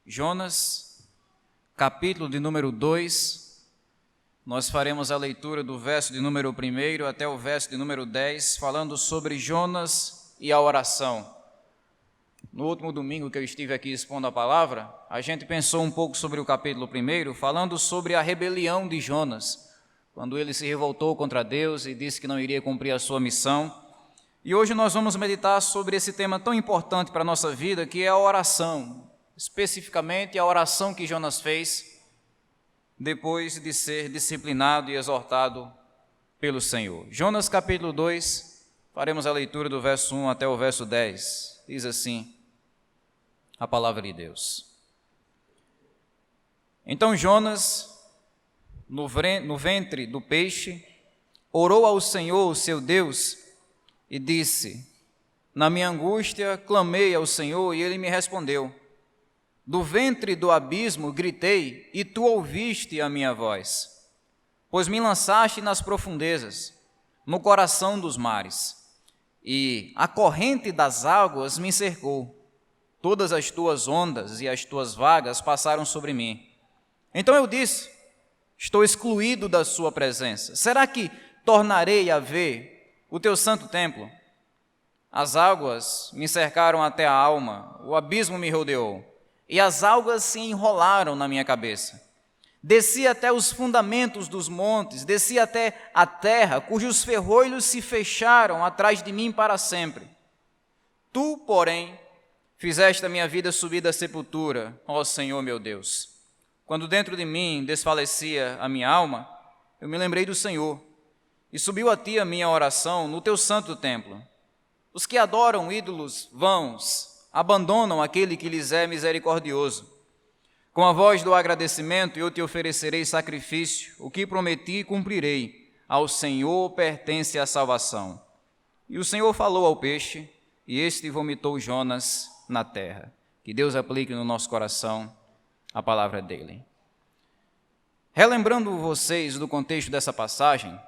Jonas, capítulo de número 2, nós faremos a leitura do verso de número 1 até o verso de número 10, falando sobre Jonas e a oração. No último domingo que eu estive aqui expondo a palavra, a gente pensou um pouco sobre o capítulo 1, falando sobre a rebelião de Jonas, quando ele se revoltou contra Deus e disse que não iria cumprir a sua missão. E hoje nós vamos meditar sobre esse tema tão importante para a nossa vida, que é a oração, especificamente a oração que Jonas fez depois de ser disciplinado e exortado pelo Senhor. Jonas capítulo 2, faremos a leitura do verso 1 até o verso 10. Diz assim a palavra de Deus. Então Jonas, no ventre do peixe, orou ao Senhor, seu Deus, e disse: na minha angústia clamei ao Senhor, e ele me respondeu. Do ventre do abismo gritei, e tu ouviste a minha voz. Pois me lançaste nas profundezas, no coração dos mares, e a corrente das águas me cercou. Todas as tuas ondas e as tuas vagas passaram sobre mim. Então eu disse: estou excluído da sua presença. Será que tornarei a ver o teu santo templo? As águas me cercaram até a alma, o abismo me rodeou, e as algas se enrolaram na minha cabeça. Desci até os fundamentos dos montes, desci até a terra, cujos ferrolhos se fecharam atrás de mim para sempre. Tu, porém, fizeste a minha vida subir da sepultura, ó Senhor meu Deus. Quando dentro de mim desfalecia a minha alma, eu me lembrei do Senhor, e subiu a ti a minha oração no teu santo templo. Os que adoram ídolos vãos abandonam aquele que lhes é misericordioso. Com a voz do agradecimento eu te oferecerei sacrifício, o que prometi cumprirei. Ao Senhor pertence a salvação. E o Senhor falou ao peixe, e este vomitou Jonas na terra. Que Deus aplique no nosso coração a palavra dele. Relembrando vocês do contexto dessa passagem,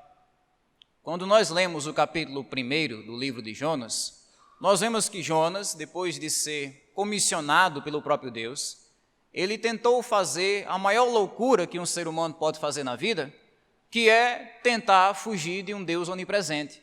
quando nós lemos o capítulo 1 do livro de Jonas, nós vemos que Jonas, depois de ser comissionado pelo próprio Deus, ele tentou fazer a maior loucura que um ser humano pode fazer na vida, que é tentar fugir de um Deus onipresente.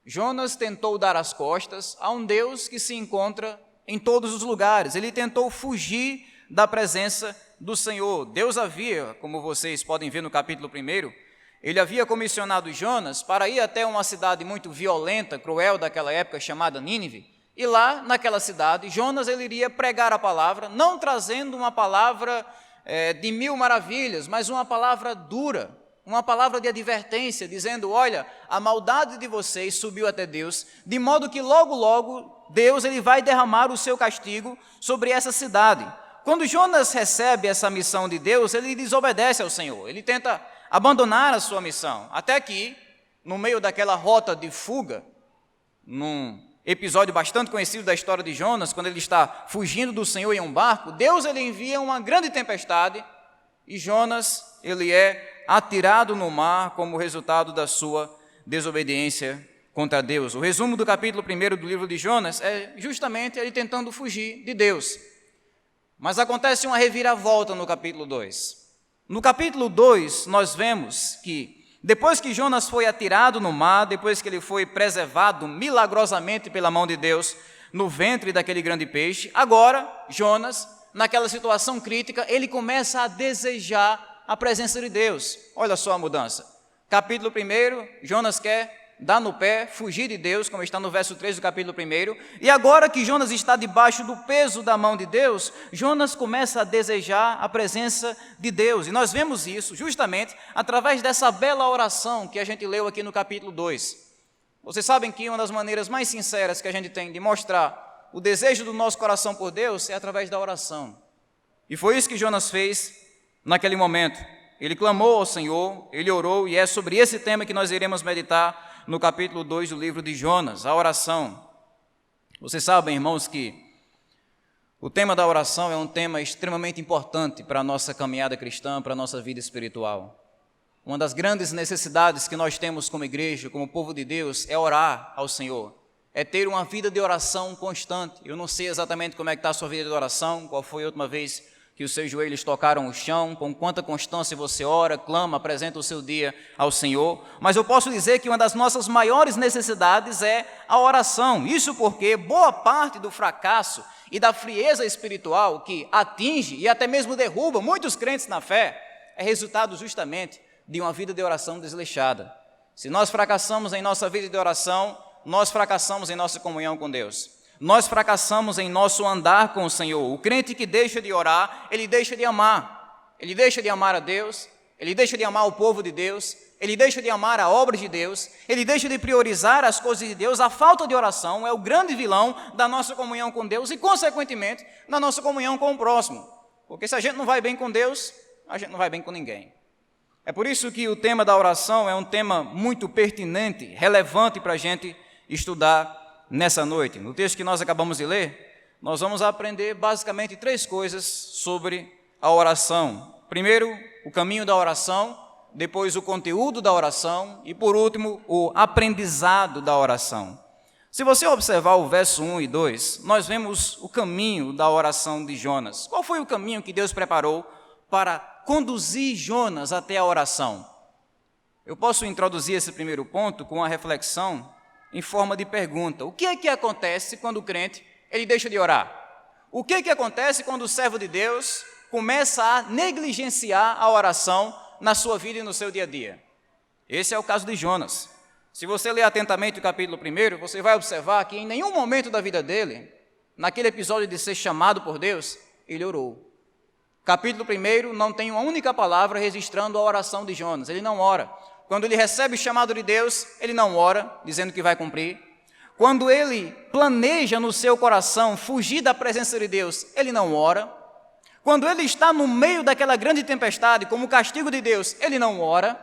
Jonas tentou dar as costas a um Deus que se encontra em todos os lugares. Ele tentou fugir da presença do Senhor. Deus havia, como vocês podem ver no capítulo 1, ele havia comissionado Jonas para ir até uma cidade muito violenta, cruel daquela época, chamada Nínive, e lá, naquela cidade, Jonas ele iria pregar a palavra, não trazendo uma palavra de mil maravilhas, mas uma palavra dura, uma palavra de advertência, dizendo: olha, a maldade de vocês subiu até Deus, de modo que logo, logo, Deus ele vai derramar o seu castigo sobre essa cidade. Quando Jonas recebe essa missão de Deus, ele desobedece ao Senhor, ele tenta abandonar a sua missão, até que, no meio daquela rota de fuga, num episódio bastante conhecido da história de Jonas, quando ele está fugindo do Senhor em um barco, Deus ele envia uma grande tempestade e Jonas ele é atirado no mar como resultado da sua desobediência contra Deus. O resumo do capítulo 1 do livro de Jonas é justamente ele tentando fugir de Deus. Mas acontece uma reviravolta no capítulo 2. No capítulo 2, nós vemos que, depois que Jonas foi atirado no mar, depois que ele foi preservado milagrosamente pela mão de Deus no ventre daquele grande peixe, agora, Jonas, naquela situação crítica, ele começa a desejar a presença de Deus. Olha só a mudança. Capítulo 1, Jonas quer dar no pé, fugir de Deus, como está no verso 3 do capítulo 1, e agora que Jonas está debaixo do peso da mão de Deus, Jonas começa a desejar a presença de Deus, e nós vemos isso justamente através dessa bela oração que a gente leu aqui no capítulo 2. Vocês sabem que uma das maneiras mais sinceras que a gente tem de mostrar o desejo do nosso coração por Deus é através da oração, e foi isso que Jonas fez naquele momento. Ele clamou ao Senhor, ele orou, e é sobre esse tema que nós iremos meditar no capítulo 2 do livro de Jonas, a oração. Vocês sabem, irmãos, que o tema da oração é um tema extremamente importante para a nossa caminhada cristã, para a nossa vida espiritual. Uma das grandes necessidades que nós temos como igreja, como povo de Deus, é orar ao Senhor. É ter uma vida de oração constante. Eu não sei exatamente como é que está a sua vida de oração, qual foi a última vez que os seus joelhos tocaram o chão, com quanta constância você ora, clama, apresenta o seu dia ao Senhor. Mas eu posso dizer que uma das nossas maiores necessidades é a oração. Isso porque boa parte do fracasso e da frieza espiritual que atinge e até mesmo derruba muitos crentes na fé é resultado justamente de uma vida de oração desleixada. Se nós fracassamos em nossa vida de oração, nós fracassamos em nossa comunhão com Deus. Nós fracassamos em nosso andar com o Senhor. O crente que deixa de orar, ele deixa de amar. Ele deixa de amar a Deus, ele deixa de amar o povo de Deus, ele deixa de amar a obra de Deus, ele deixa de priorizar as coisas de Deus. A falta de oração é o grande vilão da nossa comunhão com Deus e, consequentemente, da nossa comunhão com o próximo. Porque se a gente não vai bem com Deus, a gente não vai bem com ninguém. É por isso que o tema da oração é um tema muito pertinente, relevante para a gente estudar nessa noite. No texto que nós acabamos de ler, nós vamos aprender basicamente 3 coisas sobre a oração. Primeiro, o caminho da oração, depois o conteúdo da oração e, por último, o aprendizado da oração. Se você observar o verso 1 e 2, nós vemos o caminho da oração de Jonas. Qual foi o caminho que Deus preparou para conduzir Jonas até a oração? Eu posso introduzir esse primeiro ponto com uma reflexão em forma de pergunta. O que é que acontece quando o crente ele deixa de orar? O que é que acontece quando o servo de Deus começa a negligenciar a oração na sua vida e no seu dia a dia? Esse é o caso de Jonas. Se você ler atentamente o capítulo 1, você vai observar que em nenhum momento da vida dele, naquele episódio de ser chamado por Deus, ele orou. Capítulo 1 não tem uma única palavra registrando a oração de Jonas. Ele não ora. Quando ele recebe o chamado de Deus, ele não ora, dizendo que vai cumprir. Quando ele planeja no seu coração fugir da presença de Deus, ele não ora. Quando ele está no meio daquela grande tempestade, como castigo de Deus, ele não ora.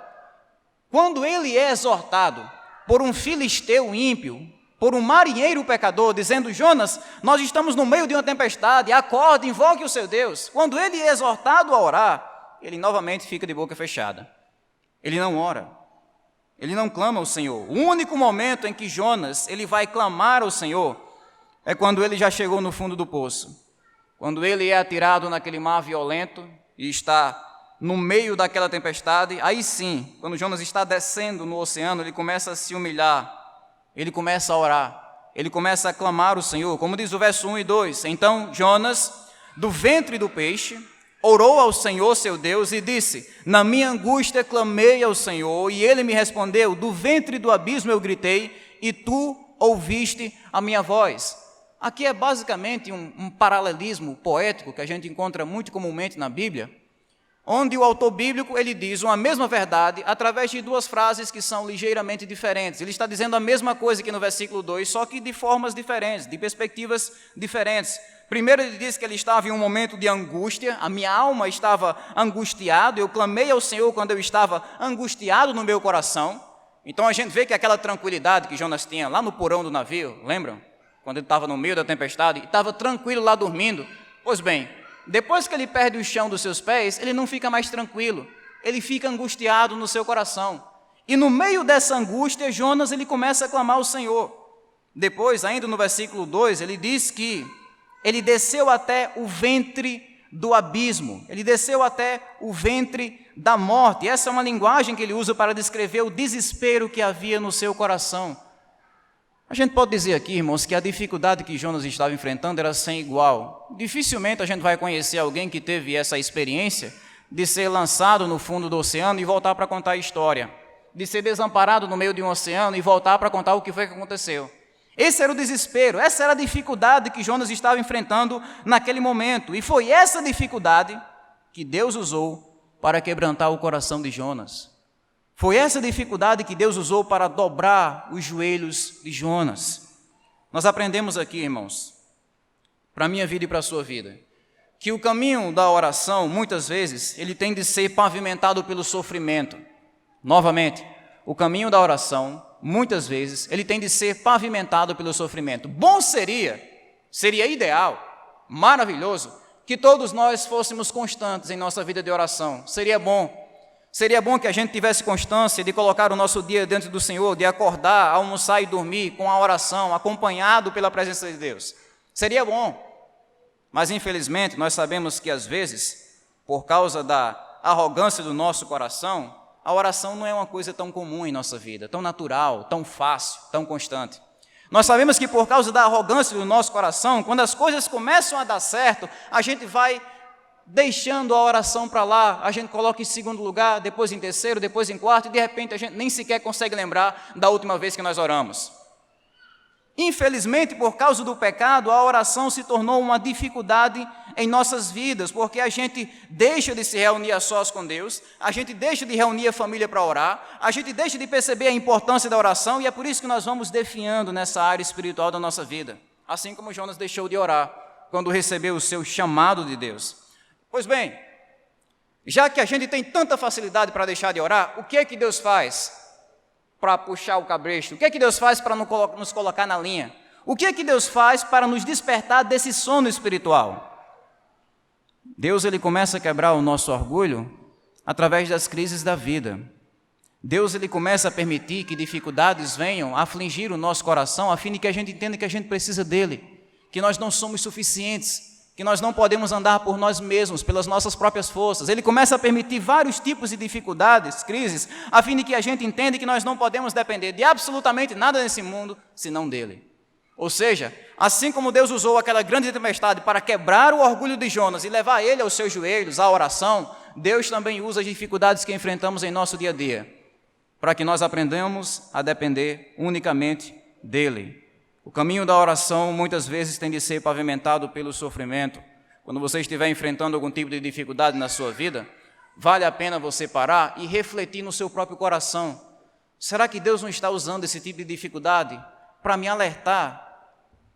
Quando ele é exortado por um filisteu ímpio, por um marinheiro pecador, dizendo: Jonas, nós estamos no meio de uma tempestade, acorde, invoque o seu Deus. Quando ele é exortado a orar, ele novamente fica de boca fechada. Ele não ora, ele não clama ao Senhor. O único momento em que Jonas ele vai clamar ao Senhor é quando ele já chegou no fundo do poço. Quando ele é atirado naquele mar violento e está no meio daquela tempestade, aí sim, quando Jonas está descendo no oceano, ele começa a se humilhar, ele começa a orar, ele começa a clamar ao Senhor, como diz o verso 1 e 2. Então Jonas, do ventre do peixe, orou ao Senhor seu Deus e disse: na minha angústia clamei ao Senhor, e ele me respondeu, do ventre do abismo eu gritei, e tu ouviste a minha voz. Aqui é basicamente um paralelismo poético que a gente encontra muito comumente na Bíblia, onde o autor bíblico ele diz uma mesma verdade através de 2 frases que são ligeiramente diferentes. Ele está dizendo a mesma coisa que no versículo 2, só que de formas diferentes, de perspectivas diferentes. Primeiro ele diz que ele estava em um momento de angústia, a minha alma estava angustiada, eu clamei ao Senhor quando eu estava angustiado no meu coração. Então a gente vê que aquela tranquilidade que Jonas tinha lá no porão do navio, lembram? Quando ele estava no meio da tempestade, e estava tranquilo lá dormindo. Pois bem, depois que ele perde o chão dos seus pés, ele não fica mais tranquilo, ele fica angustiado no seu coração. E no meio dessa angústia, Jonas ele começa a clamar ao Senhor. Depois, ainda no versículo 2, ele diz que ele desceu até o ventre do abismo, ele desceu até o ventre da morte. E essa é uma linguagem que ele usa para descrever o desespero que havia no seu coração. A gente pode dizer aqui, irmãos, que a dificuldade que Jonas estava enfrentando era sem igual. Dificilmente a gente vai conhecer alguém que teve essa experiência de ser lançado no fundo do oceano e voltar para contar a história, de ser desamparado no meio de um oceano e voltar para contar o que foi que aconteceu. Esse era o desespero, essa era a dificuldade que Jonas estava enfrentando naquele momento. E foi essa dificuldade que Deus usou para quebrantar o coração de Jonas. Foi essa dificuldade que Deus usou para dobrar os joelhos de Jonas. Nós aprendemos aqui, irmãos, para a minha vida e para a sua vida, que o caminho da oração, muitas vezes, ele tem de ser pavimentado pelo sofrimento. Novamente, o caminho da oração, muitas vezes, ele tem de ser pavimentado pelo sofrimento. Bom seria ideal, maravilhoso, que todos nós fôssemos constantes em nossa vida de oração. Seria bom que a gente tivesse constância de colocar o nosso dia diante do Senhor, de acordar, almoçar e dormir com a oração, acompanhado pela presença de Deus. Seria bom. Mas, infelizmente, nós sabemos que, às vezes, por causa da arrogância do nosso coração, a oração não é uma coisa tão comum em nossa vida, tão natural, tão fácil, tão constante. Nós sabemos que, por causa da arrogância do nosso coração, quando as coisas começam a dar certo, a gente vai deixando a oração para lá, a gente coloca em segundo lugar, depois em terceiro, depois em quarto, e de repente a gente nem sequer consegue lembrar da última vez que nós oramos. Infelizmente, por causa do pecado, a oração se tornou uma dificuldade em nossas vidas, porque a gente deixa de se reunir a sós com Deus, a gente deixa de reunir a família para orar, a gente deixa de perceber a importância da oração, e é por isso que nós vamos definhando nessa área espiritual da nossa vida, assim como Jonas deixou de orar quando recebeu o seu chamado de Deus. Pois bem, já que a gente tem tanta facilidade para deixar de orar, o que é que Deus faz para puxar o cabresto? O que é que Deus faz para nos colocar na linha? O que é que Deus faz para nos despertar desse sono espiritual? Deus, ele começa a quebrar o nosso orgulho através das crises da vida. Deus, ele começa a permitir que dificuldades venham a afligir o nosso coração, a fim de que a gente entenda que a gente precisa dele, que nós não somos suficientes, que nós não podemos andar por nós mesmos, pelas nossas próprias forças. Ele começa a permitir vários tipos de dificuldades, crises, a fim de que a gente entenda que nós não podemos depender de absolutamente nada nesse mundo, senão dele. Ou seja, assim como Deus usou aquela grande tempestade para quebrar o orgulho de Jonas e levar ele aos seus joelhos, à oração, Deus também usa as dificuldades que enfrentamos em nosso dia a dia, para que nós aprendamos a depender unicamente dele. O caminho da oração muitas vezes tem de ser pavimentado pelo sofrimento. Quando você estiver enfrentando algum tipo de dificuldade na sua vida, vale a pena você parar e refletir no seu próprio coração. Será que Deus não está usando esse tipo de dificuldade para me alertar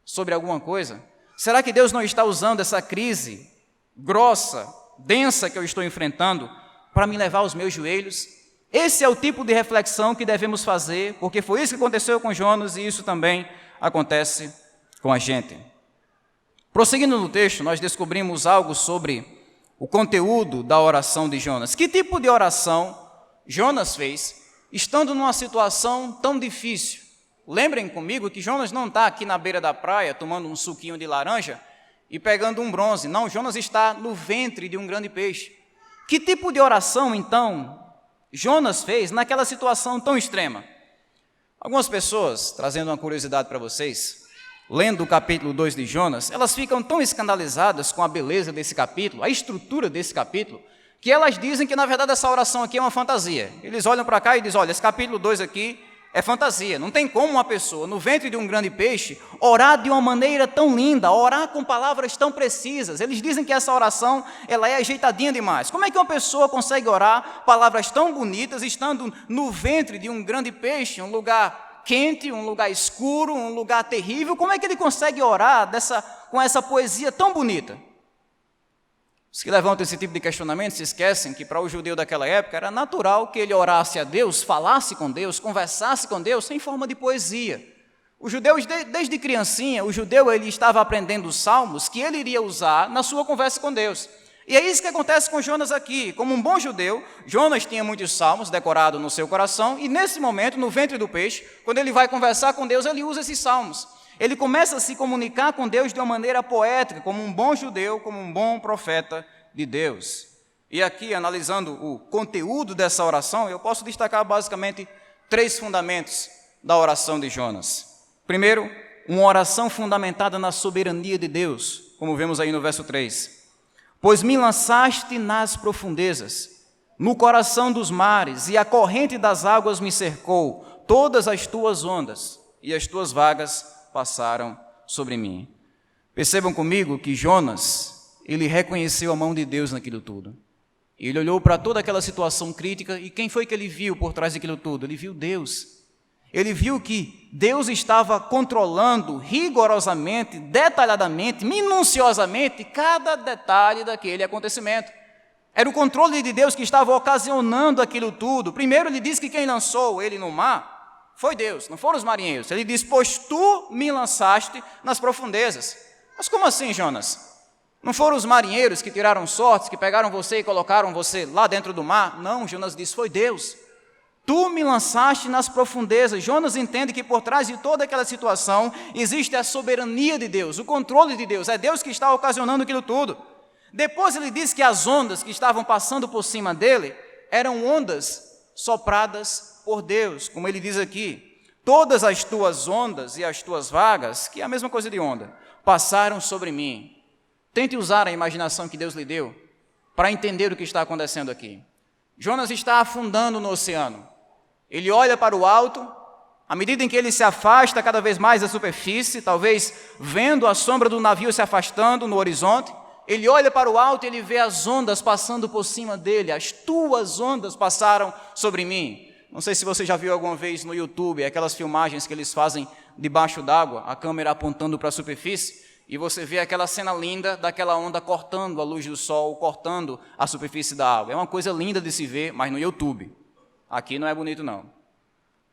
sobre alguma coisa? Será que Deus não está usando essa crise grossa, densa que eu estou enfrentando para me levar aos meus joelhos? Esse é o tipo de reflexão que devemos fazer, porque foi isso que aconteceu com Jonas e isso também acontece com a gente. Prosseguindo no texto, nós descobrimos algo sobre o conteúdo da oração de Jonas. Que tipo de oração Jonas fez, estando numa situação tão difícil? Lembrem comigo que Jonas não está aqui na beira da praia, tomando um suquinho de laranja e pegando um bronze. Não, Jonas está no ventre de um grande peixe. Que tipo de oração, então, Jonas fez naquela situação tão extrema? Algumas pessoas, trazendo uma curiosidade para vocês, lendo o capítulo 2 de Jonas, elas ficam tão escandalizadas com a beleza desse capítulo, a estrutura desse capítulo, que elas dizem que, na verdade, essa oração aqui é uma fantasia. Eles olham para cá e dizem, olha, esse capítulo 2 aqui é fantasia. Não tem como uma pessoa, no ventre de um grande peixe, orar de uma maneira tão linda, orar com palavras tão precisas. Eles dizem que essa oração ela é ajeitadinha demais. Como é que uma pessoa consegue orar palavras tão bonitas, estando no ventre de um grande peixe, um lugar quente, um lugar escuro, um lugar terrível? Como é que ele consegue orar com essa poesia tão bonita? Os que levantam esse tipo de questionamento se esquecem que para o judeu daquela época era natural que ele orasse a Deus, falasse com Deus, conversasse com Deus em forma de poesia. Os judeus, desde criancinha, o judeu ele estava aprendendo os salmos que ele iria usar na sua conversa com Deus. E é isso que acontece com Jonas aqui. Como um bom judeu, Jonas tinha muitos salmos decorados no seu coração e nesse momento, no ventre do peixe, quando ele vai conversar com Deus, ele usa esses salmos. Ele começa a se comunicar com Deus de uma maneira poética, como um bom judeu, como um bom profeta de Deus. E aqui, analisando o conteúdo dessa oração, eu posso destacar basicamente 3 fundamentos da oração de Jonas. Primeiro, uma oração fundamentada na soberania de Deus, como vemos aí no verso 3. Pois me lançaste nas profundezas, no coração dos mares, e a corrente das águas me cercou, todas as tuas ondas e as tuas vagas passaram sobre mim. Percebam comigo que Jonas, ele reconheceu a mão de Deus naquilo tudo. Ele olhou para toda aquela situação crítica e quem foi que ele viu por trás daquilo tudo? Ele viu Deus. Ele viu que Deus estava controlando rigorosamente, detalhadamente, minuciosamente cada detalhe daquele acontecimento. Era o controle de Deus que estava ocasionando aquilo tudo. Primeiro ele diz que quem lançou ele no mar foi Deus, não foram os marinheiros. Ele diz, pois tu me lançaste nas profundezas. Mas como assim, Jonas? Não foram os marinheiros que tiraram sortes, que pegaram você e colocaram você lá dentro do mar? Não, Jonas diz, foi Deus. Tu me lançaste nas profundezas. Jonas entende que por trás de toda aquela situação existe a soberania de Deus, o controle de Deus. É Deus que está ocasionando aquilo tudo. Depois ele diz que as ondas que estavam passando por cima dele eram ondas sopradas por Deus, como ele diz aqui. Todas as tuas ondas e as tuas vagas, que é a mesma coisa de onda, passaram sobre mim. Tente usar a imaginação que Deus lhe deu para entender o que está acontecendo aqui. Jonas está afundando no oceano. Ele olha para o alto, à medida em que ele se afasta cada vez mais da superfície, talvez vendo a sombra do navio se afastando no horizonte, ele olha para o alto e ele vê as ondas passando por cima dele. As tuas ondas passaram sobre mim. Não sei se você já viu alguma vez no YouTube aquelas filmagens que eles fazem debaixo d'água, a câmera apontando para a superfície, e você vê aquela cena linda daquela onda cortando a luz do sol, cortando a superfície da água. É uma coisa linda de se ver, mas no YouTube. Aqui não é bonito, não.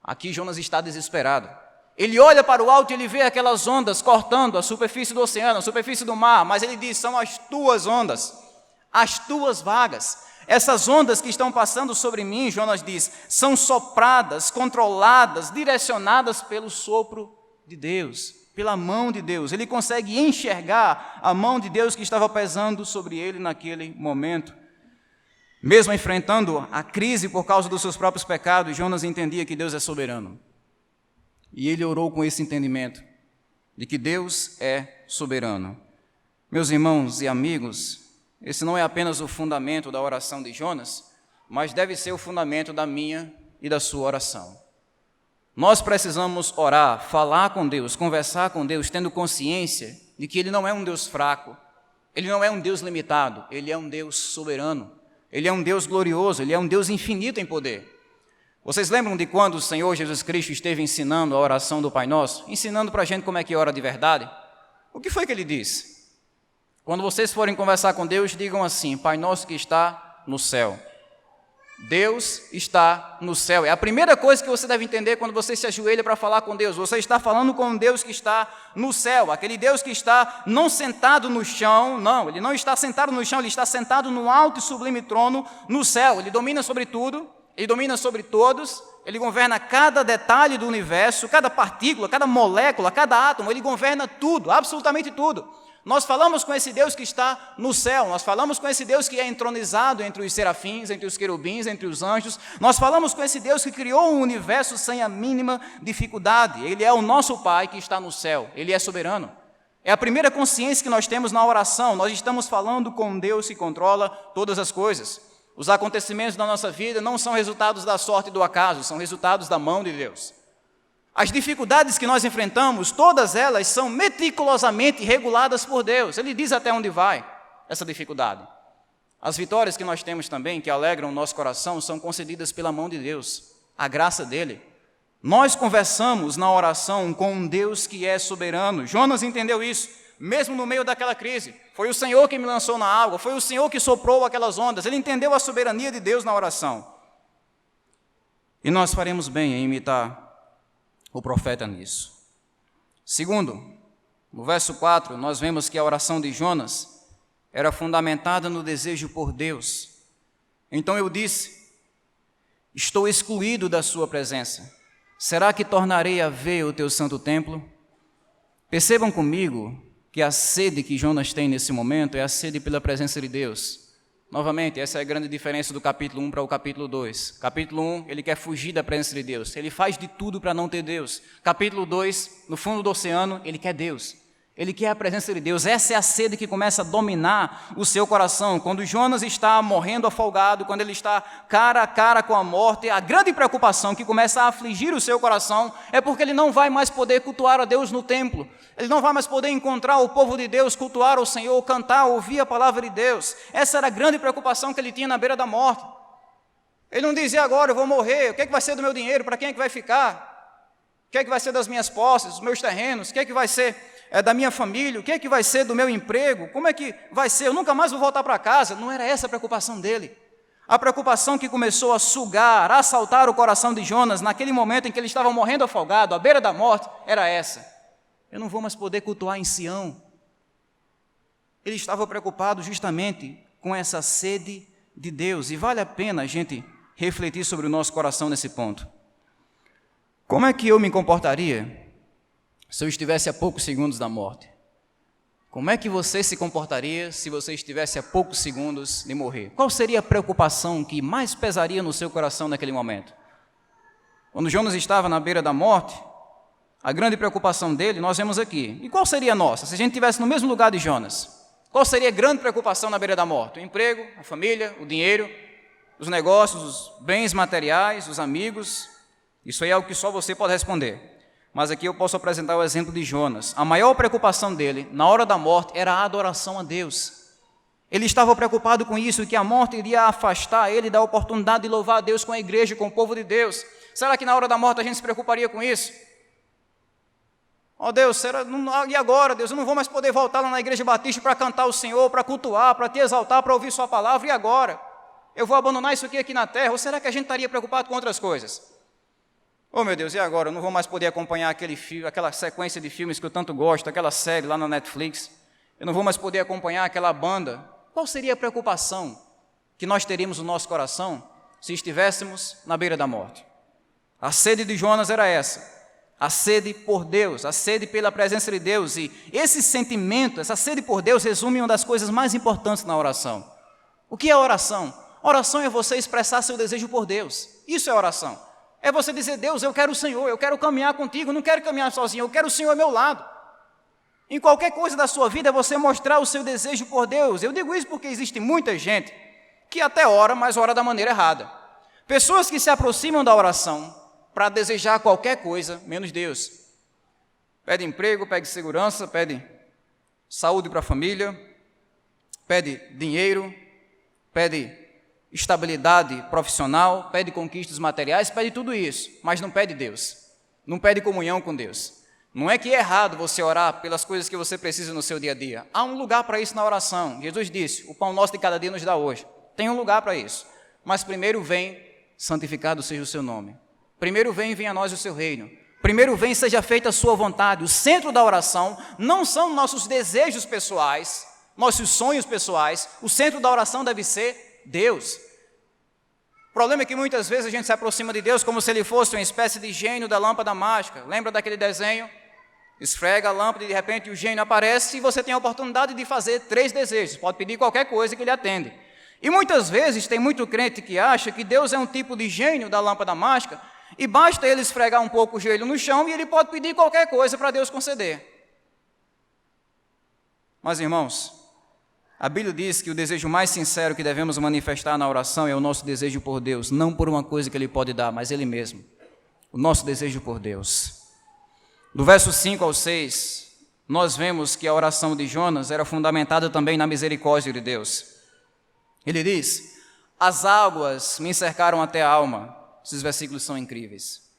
Aqui Jonas está desesperado. Ele olha para o alto e ele vê aquelas ondas cortando a superfície do oceano, a superfície do mar, mas ele diz, são as tuas ondas, as tuas vagas. Essas ondas que estão passando sobre mim, Jonas diz, são sopradas, controladas, direcionadas pelo sopro de Deus, pela mão de Deus. Ele consegue enxergar a mão de Deus que estava pesando sobre ele naquele momento. Mesmo enfrentando a crise por causa dos seus próprios pecados, Jonas entendia que Deus é soberano. E ele orou com esse entendimento de que Deus é soberano. Meus irmãos e amigos, esse não é apenas o fundamento da oração de Jonas, mas deve ser o fundamento da minha e da sua oração. Nós precisamos orar, falar com Deus, conversar com Deus, tendo consciência de que Ele não é um Deus fraco, Ele não é um Deus limitado, Ele é um Deus soberano. Ele é um Deus glorioso, Ele é um Deus infinito em poder. Vocês lembram de quando o Senhor Jesus Cristo esteve ensinando a oração do Pai Nosso? Ensinando para a gente como é que ora de verdade? O que foi que Ele disse? Quando vocês forem conversar com Deus, digam assim, Pai Nosso que está no céu. Deus está no céu. É a primeira coisa que você deve entender quando você se ajoelha para falar com Deus. Você está falando com Deus que está no céu, aquele Deus que está não sentado no chão, não, Ele não está sentado no chão, Ele está sentado no alto e sublime trono no céu. Ele domina sobre tudo, Ele domina sobre todos, Ele governa cada detalhe do universo, cada partícula, cada molécula, cada átomo, Ele governa tudo, absolutamente tudo. Nós falamos com esse Deus que está no céu, nós falamos com esse Deus que é entronizado entre os serafins, entre os querubins, entre os anjos, nós falamos com esse Deus que criou um universo sem a mínima dificuldade. Ele é o nosso Pai que está no céu, Ele é soberano. É a primeira consciência que nós temos na oração, nós estamos falando com Deus que controla todas as coisas. Os acontecimentos da nossa vida não são resultados da sorte e do acaso, são resultados da mão de Deus. As dificuldades que nós enfrentamos, todas elas são meticulosamente reguladas por Deus. Ele diz até onde vai essa dificuldade. As vitórias que nós temos também, que alegram o nosso coração, são concedidas pela mão de Deus, a graça dEle. Nós conversamos na oração com um Deus que é soberano. Jonas entendeu isso, mesmo no meio daquela crise. Foi o Senhor que me lançou na água, foi o Senhor que soprou aquelas ondas. Ele entendeu a soberania de Deus na oração. E nós faremos bem em imitar o profeta nisso. Segundo, no verso 4, nós vemos que a oração de Jonas era fundamentada no desejo por Deus. Então eu disse, estou excluído da sua presença. Será que tornarei a ver o teu santo templo? Percebam comigo que a sede que Jonas tem nesse momento é a sede pela presença de Deus. Novamente, essa é a grande diferença do capítulo 1 para o capítulo 2. Capítulo 1, ele quer fugir da presença de Deus. Ele faz de tudo para não ter Deus. Capítulo 2, no fundo do oceano, ele quer Deus. Ele quer a presença de Deus. Essa é a sede que começa a dominar o seu coração. Quando Jonas está morrendo afogado, quando ele está cara a cara com a morte, a grande preocupação que começa a afligir o seu coração é porque ele não vai mais poder cultuar a Deus no templo. Ele não vai mais poder encontrar o povo de Deus, cultuar o Senhor, cantar, ouvir a palavra de Deus. Essa era a grande preocupação que ele tinha na beira da morte. Ele não dizia agora, eu vou morrer, o que é que vai ser do meu dinheiro, para quem é que vai ficar? O que é que vai ser das minhas posses, dos meus terrenos, o que é que vai ser da minha família, o que é que vai ser do meu emprego, como é que vai ser, eu nunca mais vou voltar para casa. Não era essa a preocupação dele. A preocupação que começou a sugar, a assaltar o coração de Jonas, naquele momento em que ele estava morrendo afogado, à beira da morte, era essa. Eu não vou mais poder cultuar em Sião. Ele estava preocupado justamente com essa sede de Deus, e vale a pena a gente refletir sobre o nosso coração nesse ponto. Como é que eu me comportaria se eu estivesse a poucos segundos da morte? Como é que você se comportaria se você estivesse a poucos segundos de morrer? Qual seria a preocupação que mais pesaria no seu coração naquele momento? Quando Jonas estava na beira da morte, a grande preocupação dele, nós vemos aqui. E qual seria a nossa? Se a gente estivesse no mesmo lugar de Jonas, qual seria a grande preocupação na beira da morte? O emprego, a família, o dinheiro, os negócios, os bens materiais, os amigos? Isso aí é algo que só você pode responder. Mas aqui eu posso apresentar o exemplo de Jonas. A maior preocupação dele, na hora da morte, era a adoração a Deus. Ele estava preocupado com isso, que a morte iria afastar ele da oportunidade de louvar a Deus com a igreja, com o povo de Deus. Será que na hora da morte a gente se preocuparia com isso? Deus, e agora, Deus? Eu não vou mais poder voltar lá na igreja batista para cantar o Senhor, para cultuar, para te exaltar, para ouvir sua palavra, e agora? Eu vou abandonar isso aqui na terra? Ou será que a gente estaria preocupado com outras coisas? Meu Deus, e agora? Eu não vou mais poder acompanhar aquela sequência de filmes que eu tanto gosto, aquela série lá na Netflix. Eu não vou mais poder acompanhar aquela banda. Qual seria a preocupação que nós teríamos no nosso coração se estivéssemos na beira da morte? A sede de Jonas era essa, a sede por Deus, a sede pela presença de Deus. E esse sentimento, essa sede por Deus, resume uma das coisas mais importantes na oração. O que é oração? Oração é você expressar seu desejo por Deus. Isso é oração. É você dizer: Deus, eu quero o Senhor, eu quero caminhar contigo, não quero caminhar sozinho, eu quero o Senhor ao meu lado. Em qualquer coisa da sua vida é você mostrar o seu desejo por Deus. Eu digo isso porque existe muita gente que até ora, mas ora da maneira errada. Pessoas que se aproximam da oração para desejar qualquer coisa, menos Deus. Pede emprego, pede segurança, pede saúde para a família, pede dinheiro, pede estabilidade profissional, pede conquistas materiais, pede tudo isso, mas não pede Deus, não pede comunhão com Deus. Não é que é errado você orar pelas coisas que você precisa no seu dia a dia. Há um lugar para isso na oração. Jesus disse: o pão nosso de cada dia nos dá hoje. Tem um lugar para isso. Mas primeiro vem, santificado seja o seu nome. Primeiro vem, venha a nós o seu reino. Primeiro vem, seja feita a sua vontade. O centro da oração não são nossos desejos pessoais, nossos sonhos pessoais. O centro da oração deve ser Deus. O problema é que muitas vezes a gente se aproxima de Deus como se Ele fosse uma espécie de gênio da lâmpada mágica. Lembra daquele desenho? Esfrega a lâmpada e de repente o gênio aparece e você tem a oportunidade de fazer 3 desejos. Pode pedir qualquer coisa que Ele atende. E muitas vezes tem muito crente que acha que Deus é um tipo de gênio da lâmpada mágica e basta ele esfregar um pouco o joelho no chão e ele pode pedir qualquer coisa para Deus conceder. Mas, irmãos, a Bíblia diz que o desejo mais sincero que devemos manifestar na oração é o nosso desejo por Deus, não por uma coisa que Ele pode dar, mas Ele mesmo. O nosso desejo por Deus. Do verso 5 ao 6, nós vemos que a oração de Jonas era fundamentada também na misericórdia de Deus. Ele diz: as águas me cercaram até a alma. Esses versículos são incríveis.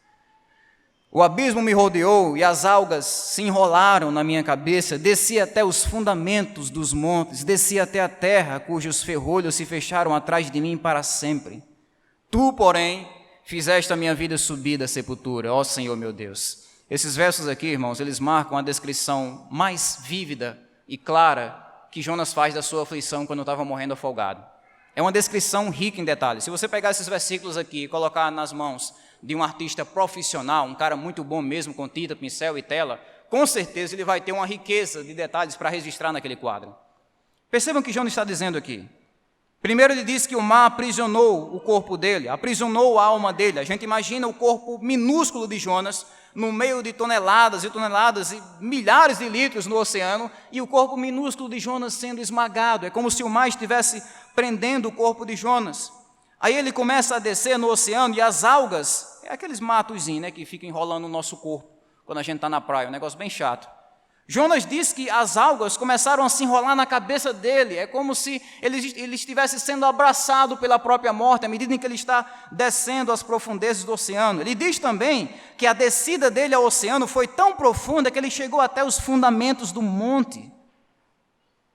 O abismo me rodeou e as algas se enrolaram na minha cabeça, desci até os fundamentos dos montes, desci até a terra, cujos ferrolhos se fecharam atrás de mim para sempre. Tu, porém, fizeste a minha vida subir da sepultura, ó Senhor meu Deus. Esses versos aqui, irmãos, eles marcam a descrição mais vívida e clara que Jonas faz da sua aflição quando estava morrendo afogado. É uma descrição rica em detalhes. Se você pegar esses versículos aqui e colocar nas mãos de um artista profissional, um cara muito bom mesmo, com tinta, pincel e tela, com certeza ele vai ter uma riqueza de detalhes para registrar naquele quadro. Percebam o que Jonas está dizendo aqui. Primeiro ele diz que o mar aprisionou o corpo dele, aprisionou a alma dele. A gente imagina o corpo minúsculo de Jonas no meio de toneladas e toneladas e milhares de litros no oceano e o corpo minúsculo de Jonas sendo esmagado. É como se o mar estivesse prendendo o corpo de Jonas. Aí ele começa a descer no oceano e as algas, é aqueles matozinhos, né, que ficam enrolando o nosso corpo quando a gente está na praia, um negócio bem chato. Jonas diz que as algas começaram a se enrolar na cabeça dele, é como se ele estivesse sendo abraçado pela própria morte, à medida em que ele está descendo às profundezas do oceano. Ele diz também que a descida dele ao oceano foi tão profunda que ele chegou até os fundamentos do monte.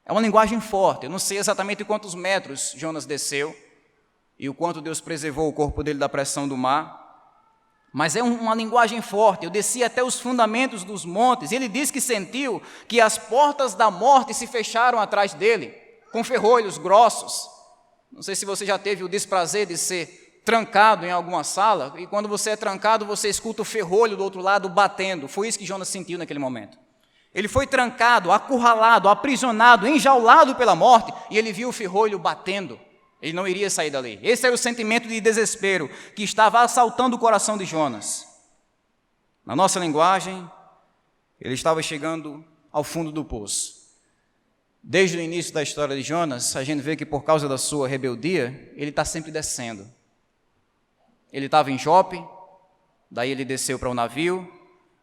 É uma linguagem forte, eu não sei exatamente quantos metros Jonas desceu e o quanto Deus preservou o corpo dele da pressão do mar. Mas é uma linguagem forte. Eu desci até os fundamentos dos montes. Ele diz que sentiu que as portas da morte se fecharam atrás dele, com ferrolhos grossos. Não sei se você já teve o desprazer de ser trancado em alguma sala, e quando você é trancado, você escuta o ferrolho do outro lado batendo. Foi isso que Jonas sentiu naquele momento. Ele foi trancado, acurralado, aprisionado, enjaulado pela morte, e ele viu o ferrolho batendo. Ele não iria sair dali. Esse era o sentimento de desespero que estava assaltando o coração de Jonas. Na nossa linguagem, ele estava chegando ao fundo do poço. Desde o início da história de Jonas, a gente vê que por causa da sua rebeldia, ele está sempre descendo. Ele estava em Jope, daí ele desceu para o navio,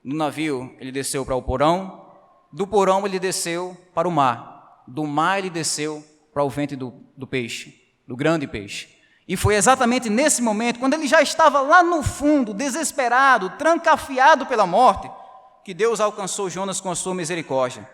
no navio ele desceu para o porão, do porão ele desceu para o mar, do mar ele desceu para o ventre do peixe, do grande peixe. E foi exatamente nesse momento, quando ele já estava lá no fundo, desesperado, trancafiado pela morte, que Deus alcançou Jonas com a sua misericórdia.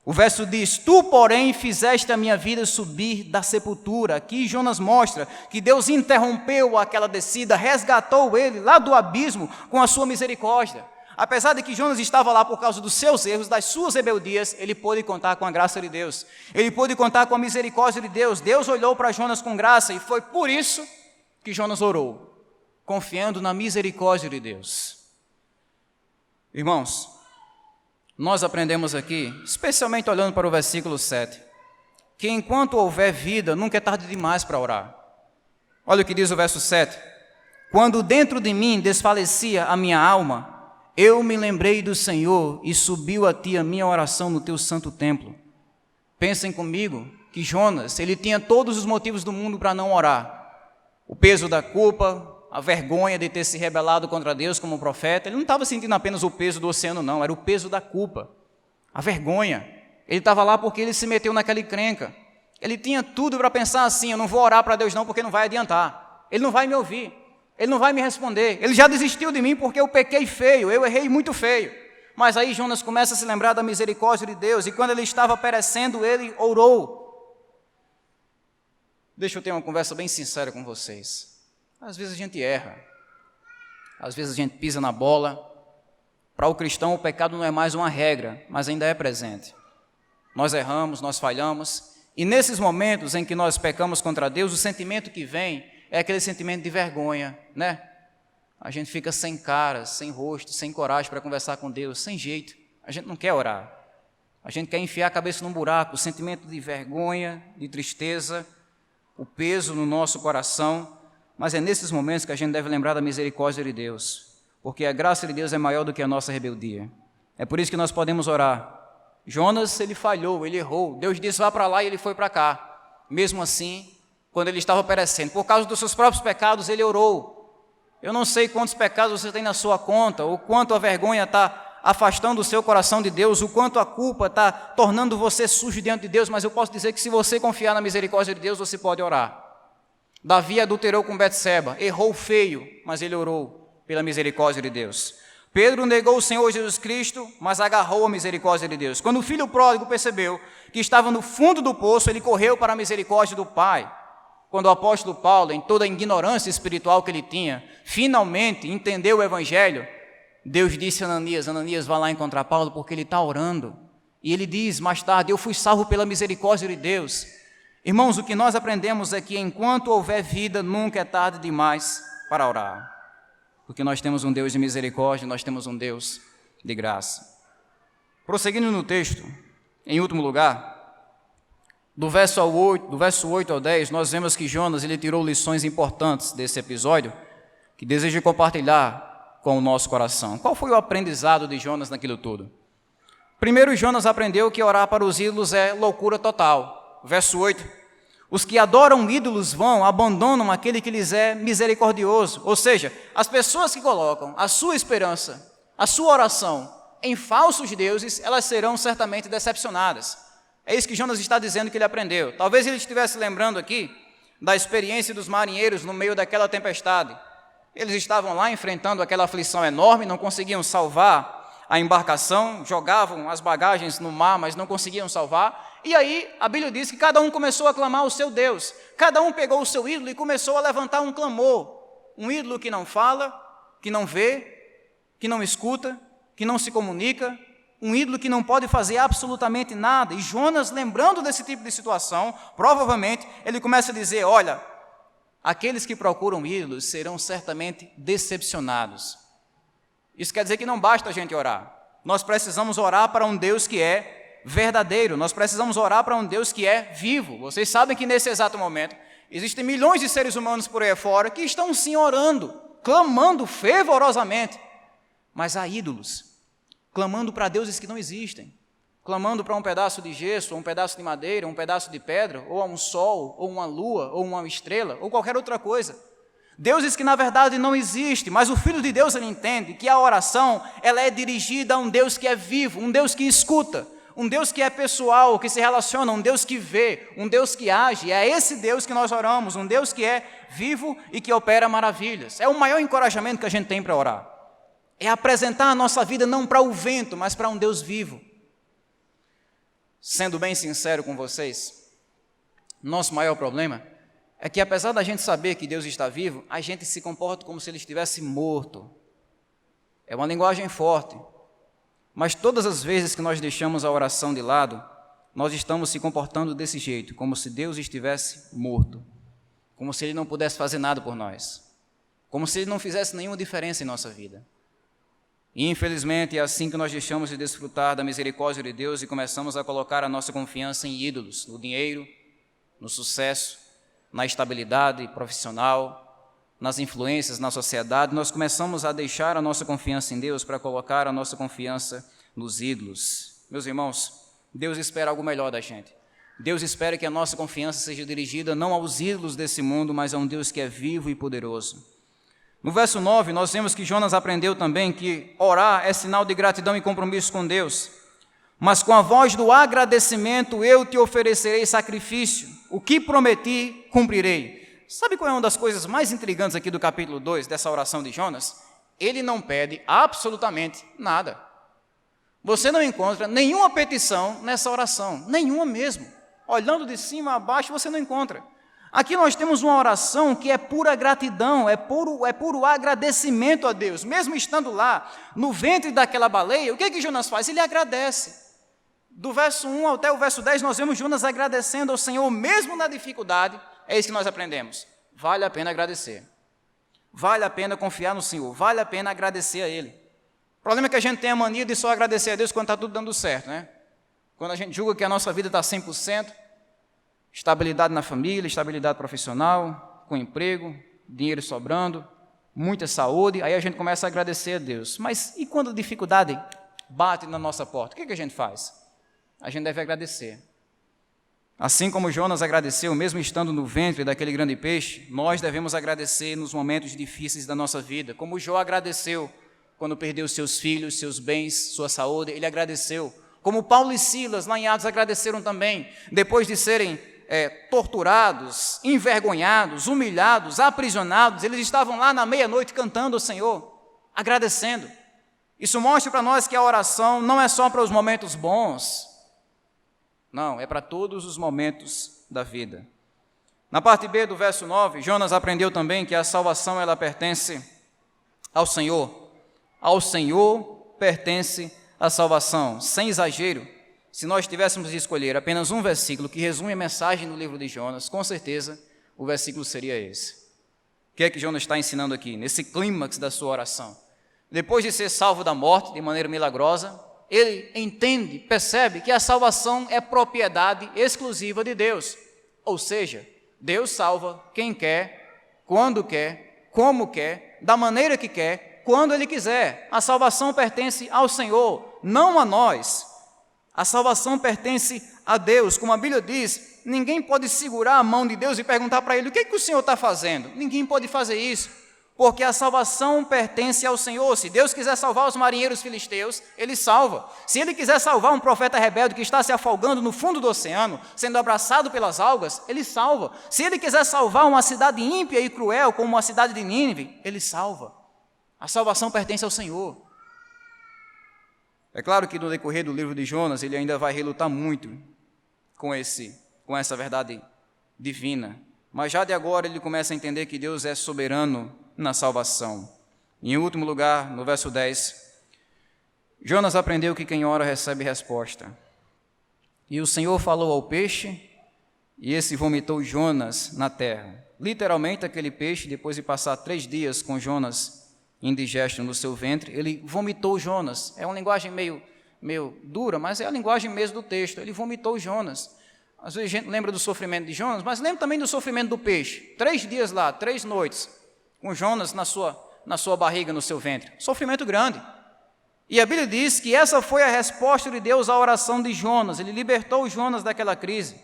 O verso diz: tu, porém, fizeste a minha vida subir da sepultura. Aqui Jonas mostra que Deus interrompeu aquela descida, resgatou ele lá do abismo com a sua misericórdia. Apesar de que Jonas estava lá por causa dos seus erros, das suas rebeldias, ele pôde contar com a graça de Deus. Ele pôde contar com a misericórdia de Deus. Deus olhou para Jonas com graça e foi por isso que Jonas orou, confiando na misericórdia de Deus. Irmãos, nós aprendemos aqui, especialmente olhando para o versículo 7, que enquanto houver vida, nunca é tarde demais para orar. Olha o que diz o verso 7. Quando dentro de mim desfalecia a minha alma, eu me lembrei do Senhor e subiu a ti a minha oração no teu santo templo. Pensem comigo que Jonas, ele tinha todos os motivos do mundo para não orar. O peso da culpa, a vergonha de ter se rebelado contra Deus como profeta. Ele não estava sentindo apenas o peso do oceano, não, era o peso da culpa, a vergonha. Ele estava lá porque ele se meteu naquela encrenca. Ele tinha tudo para pensar assim: eu não vou orar para Deus não, porque não vai adiantar. Ele não vai me ouvir, ele não vai me responder. Ele já desistiu de mim porque eu pequei feio, eu errei muito feio. Mas aí Jonas começa a se lembrar da misericórdia de Deus, e quando ele estava perecendo, ele orou. Deixa eu ter uma conversa bem sincera com vocês. Às vezes a gente erra, às vezes a gente pisa na bola. Para o cristão o pecado não é mais uma regra, mas ainda é presente. Nós erramos, nós falhamos, e nesses momentos em que nós pecamos contra Deus, o sentimento que vem é aquele sentimento de vergonha, né? A gente fica sem cara, sem rosto, sem coragem para conversar com Deus, sem jeito. A gente não quer orar, a gente quer enfiar a cabeça num buraco. O sentimento de vergonha, de tristeza, o peso no nosso coração. Mas é nesses momentos que a gente deve lembrar da misericórdia de Deus, porque a graça de Deus é maior do que a nossa rebeldia. É por isso que nós podemos orar. Jonas, ele falhou, ele errou. Deus disse: vá para lá, e ele foi para cá. Mesmo assim, quando ele estava perecendo, por causa dos seus próprios pecados, ele orou. Eu não sei quantos pecados você tem na sua conta, o quanto a vergonha está afastando o seu coração de Deus, o quanto a culpa está tornando você sujo diante de Deus, mas eu posso dizer que se você confiar na misericórdia de Deus, você pode orar. Davi adulterou com Betseba, errou feio, mas ele orou pela misericórdia de Deus. Pedro negou o Senhor Jesus Cristo, mas agarrou a misericórdia de Deus. Quando o filho pródigo percebeu que estava no fundo do poço, ele correu para a misericórdia do Pai. Quando o apóstolo Paulo, em toda a ignorância espiritual que ele tinha, finalmente entendeu o Evangelho, Deus disse a Ananias: Ananias, vá lá encontrar Paulo, porque ele está orando. E ele diz mais tarde: eu fui salvo pela misericórdia de Deus. Irmãos, o que nós aprendemos é que enquanto houver vida, nunca é tarde demais para orar. Porque nós temos um Deus de misericórdia, nós temos um Deus de graça. Prosseguindo no texto, em último lugar, do verso 8 ao 10, nós vemos que Jonas ele tirou lições importantes desse episódio, que deseja compartilhar com o nosso coração. Qual foi o aprendizado de Jonas naquilo tudo? Primeiro, Jonas aprendeu que orar para os ídolos é loucura total. Verso 8, os que adoram ídolos vão, abandonam aquele que lhes é misericordioso. Ou seja, as pessoas que colocam a sua esperança, a sua oração em falsos deuses, elas serão certamente decepcionadas. É isso que Jonas está dizendo que ele aprendeu. Talvez ele estivesse lembrando aqui da experiência dos marinheiros no meio daquela tempestade. Eles estavam lá enfrentando aquela aflição enorme, não conseguiam salvar a embarcação, jogavam as bagagens no mar, mas não conseguiam salvar. E aí, a Bíblia diz que cada um começou a clamar ao seu Deus. Cada um pegou o seu ídolo e começou a levantar um clamor. Um ídolo que não fala, que não vê, que não escuta, que não se comunica. Um ídolo que não pode fazer absolutamente nada. E Jonas, lembrando desse tipo de situação, provavelmente, ele começa a dizer: olha, aqueles que procuram ídolos serão certamente decepcionados. Isso quer dizer que não basta a gente orar. Nós precisamos orar para um Deus que é verdadeiro. Nós precisamos orar para um Deus que é vivo. Vocês sabem que nesse exato momento existem milhões de seres humanos por aí fora que estão sim orando, clamando fervorosamente. Mas há ídolos, clamando para deuses que não existem, clamando para um pedaço de gesso, ou um pedaço de madeira, um pedaço de pedra, ou a um sol, ou uma lua, ou uma estrela, ou qualquer outra coisa. Deuses que na verdade não existem, mas o Filho de Deus ele entende que a oração ela é dirigida a um Deus que é vivo, um Deus que escuta, um Deus que é pessoal, que se relaciona, um Deus que vê, um Deus que age. É esse Deus que nós oramos, um Deus que é vivo e que opera maravilhas. É o maior encorajamento que a gente tem para orar. É apresentar a nossa vida não para o vento, mas para um Deus vivo. Sendo bem sincero com vocês, nosso maior problema é que apesar da gente saber que Deus está vivo, a gente se comporta como se Ele estivesse morto. É uma linguagem forte, mas todas as vezes que nós deixamos a oração de lado, nós estamos se comportando desse jeito, como se Deus estivesse morto, como se Ele não pudesse fazer nada por nós, como se Ele não fizesse nenhuma diferença em nossa vida. E infelizmente é assim que nós deixamos de desfrutar da misericórdia de Deus e começamos a colocar a nossa confiança em ídolos, no dinheiro, no sucesso, na estabilidade profissional, nas influências na sociedade. Nós começamos a deixar a nossa confiança em Deus para colocar a nossa confiança nos ídolos. Meus irmãos, Deus espera algo melhor da gente. Deus espera que a nossa confiança seja dirigida não aos ídolos desse mundo, mas a um Deus que é vivo e poderoso. No verso 9, nós vemos que Jonas aprendeu também que orar é sinal de gratidão e compromisso com Deus. Mas com a voz do agradecimento eu te oferecerei sacrifício, o que prometi cumprirei. Sabe qual é uma das coisas mais intrigantes aqui do capítulo 2, dessa oração de Jonas? Ele não pede absolutamente nada. Você não encontra nenhuma petição nessa oração, nenhuma mesmo. Olhando de cima a baixo você não encontra. Aqui nós temos uma oração que é pura gratidão, é puro agradecimento a Deus. Mesmo estando lá, no ventre daquela baleia, o que é que Jonas faz? Ele agradece. Do verso 1 até o verso 10, nós vemos Jonas agradecendo ao Senhor, mesmo na dificuldade. É isso que nós aprendemos. Vale a pena agradecer. Vale a pena confiar no Senhor. Vale a pena agradecer a Ele. O problema é que a gente tem a mania de só agradecer a Deus quando está tudo dando certo, né? Quando a gente julga que a nossa vida está 100%, estabilidade na família, estabilidade profissional, com emprego, dinheiro sobrando, muita saúde, aí a gente começa a agradecer a Deus. Mas e quando a dificuldade bate na nossa porta, o que a gente faz? A gente deve agradecer. Assim como Jonas agradeceu, mesmo estando no ventre daquele grande peixe, nós devemos agradecer nos momentos difíceis da nossa vida, como Jó agradeceu quando perdeu seus filhos, seus bens, sua saúde, ele agradeceu. Como Paulo e Silas, lá em Atos, agradeceram também, depois de serem torturados, envergonhados, humilhados, aprisionados, eles estavam lá na meia-noite cantando ao Senhor, agradecendo. Isso mostra para nós que a oração não é só para os momentos bons, não, é para todos os momentos da vida. Na parte B do verso 9, Jonas aprendeu também que a salvação ela pertence ao Senhor. Ao Senhor pertence a salvação, sem exagero. Se nós tivéssemos de escolher apenas um versículo que resume a mensagem do livro de Jonas, com certeza o versículo seria esse. O que é que Jonas está ensinando aqui, nesse clímax da sua oração? Depois de ser salvo da morte de maneira milagrosa, ele entende, percebe que a salvação é propriedade exclusiva de Deus. Ou seja, Deus salva quem quer, quando quer, como quer, da maneira que quer, quando Ele quiser. A salvação pertence ao Senhor, não a nós. A salvação pertence a Deus. Como a Bíblia diz, ninguém pode segurar a mão de Deus e perguntar para Ele, o que é que o Senhor está fazendo? Ninguém pode fazer isso, porque a salvação pertence ao Senhor. Se Deus quiser salvar os marinheiros filisteus, Ele salva. Se Ele quiser salvar um profeta rebelde que está se afogando no fundo do oceano, sendo abraçado pelas algas, Ele salva. Se Ele quiser salvar uma cidade ímpia e cruel, como a cidade de Nínive, Ele salva. A salvação pertence ao Senhor. É claro que no decorrer do livro de Jonas, ele ainda vai relutar muito com essa verdade divina. Mas já de agora ele começa a entender que Deus é soberano na salvação. Em último lugar, no verso 10, Jonas aprendeu que quem ora recebe resposta. E o Senhor falou ao peixe, e esse vomitou Jonas na terra. literalmente aquele peixe, depois de passar 3 dias com Jonas indigesto no seu ventre, ele vomitou Jonas. É uma linguagem meio dura, mas é a linguagem mesmo do texto. Ele vomitou Jonas. Às vezes a gente lembra do sofrimento de Jonas, mas lembra também do sofrimento do peixe. 3 dias lá, 3 noites, com Jonas na sua barriga, no seu ventre. Sofrimento grande. E a Bíblia diz que essa foi a resposta de Deus à oração de Jonas. Ele libertou Jonas daquela crise.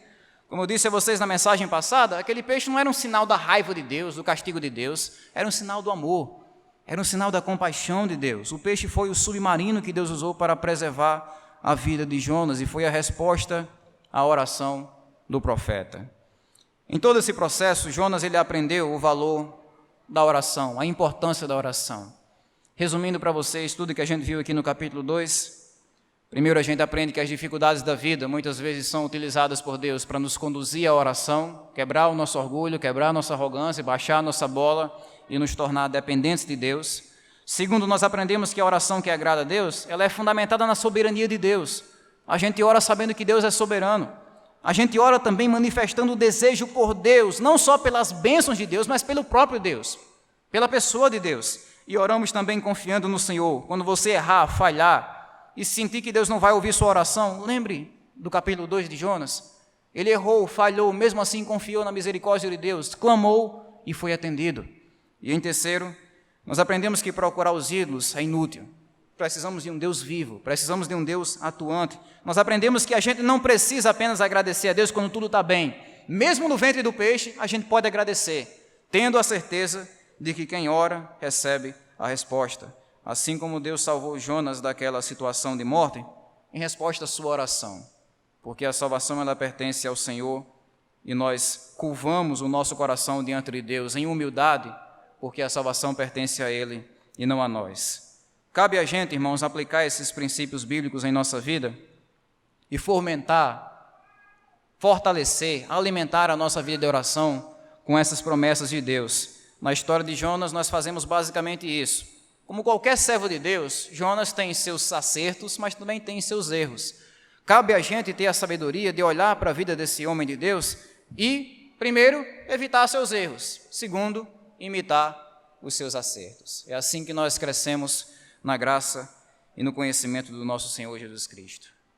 Como eu disse a vocês na mensagem passada, aquele peixe não era um sinal da raiva de Deus, do castigo de Deus, era um sinal do amor, era um sinal da compaixão de Deus. O peixe foi o submarino que Deus usou para preservar a vida de Jonas e foi a resposta à oração do profeta. Em todo esse processo, Jonas ele aprendeu o valor da oração, a importância da oração. Resumindo para vocês tudo que a gente viu aqui no capítulo 2, primeiro a gente aprende que as dificuldades da vida muitas vezes são utilizadas por Deus para nos conduzir à oração, quebrar o nosso orgulho, quebrar a nossa arrogância, baixar a nossa bola e nos tornar dependentes de Deus. Segundo, nós aprendemos que a oração que agrada a Deus, ela é fundamentada na soberania de Deus. A gente ora sabendo que Deus é soberano. A gente ora também manifestando o desejo por Deus, não só pelas bênçãos de Deus, mas pelo próprio Deus, pela pessoa de Deus. E oramos também confiando no Senhor. Quando você errar, falhar e sentir que Deus não vai ouvir sua oração, lembre do capítulo 2 de Jonas. Ele errou, falhou, mesmo assim confiou na misericórdia de Deus, clamou e foi atendido. E em terceiro, nós aprendemos que procurar os ídolos é inútil. Precisamos de um Deus vivo, precisamos de um Deus atuante. Nós aprendemos que a gente não precisa apenas agradecer a Deus quando tudo está bem. Mesmo no ventre do peixe, a gente pode agradecer, tendo a certeza de que quem ora recebe a resposta. Assim como Deus salvou Jonas daquela situação de morte, em resposta à sua oração. Porque a salvação ela pertence ao Senhor e nós curvamos o nosso coração diante de Deus em humildade, porque a salvação pertence a Ele e não a nós. Cabe a gente, irmãos, aplicar esses princípios bíblicos em nossa vida e fomentar, fortalecer, alimentar a nossa vida de oração com essas promessas de Deus. Na história de Jonas, nós fazemos basicamente isso. Como qualquer servo de Deus, Jonas tem seus acertos, mas também tem seus erros. Cabe a gente ter a sabedoria de olhar para a vida desse homem de Deus e, primeiro, evitar seus erros. Segundo, imitar os seus acertos. É assim que nós crescemos na graça e no conhecimento do nosso Senhor Jesus Cristo.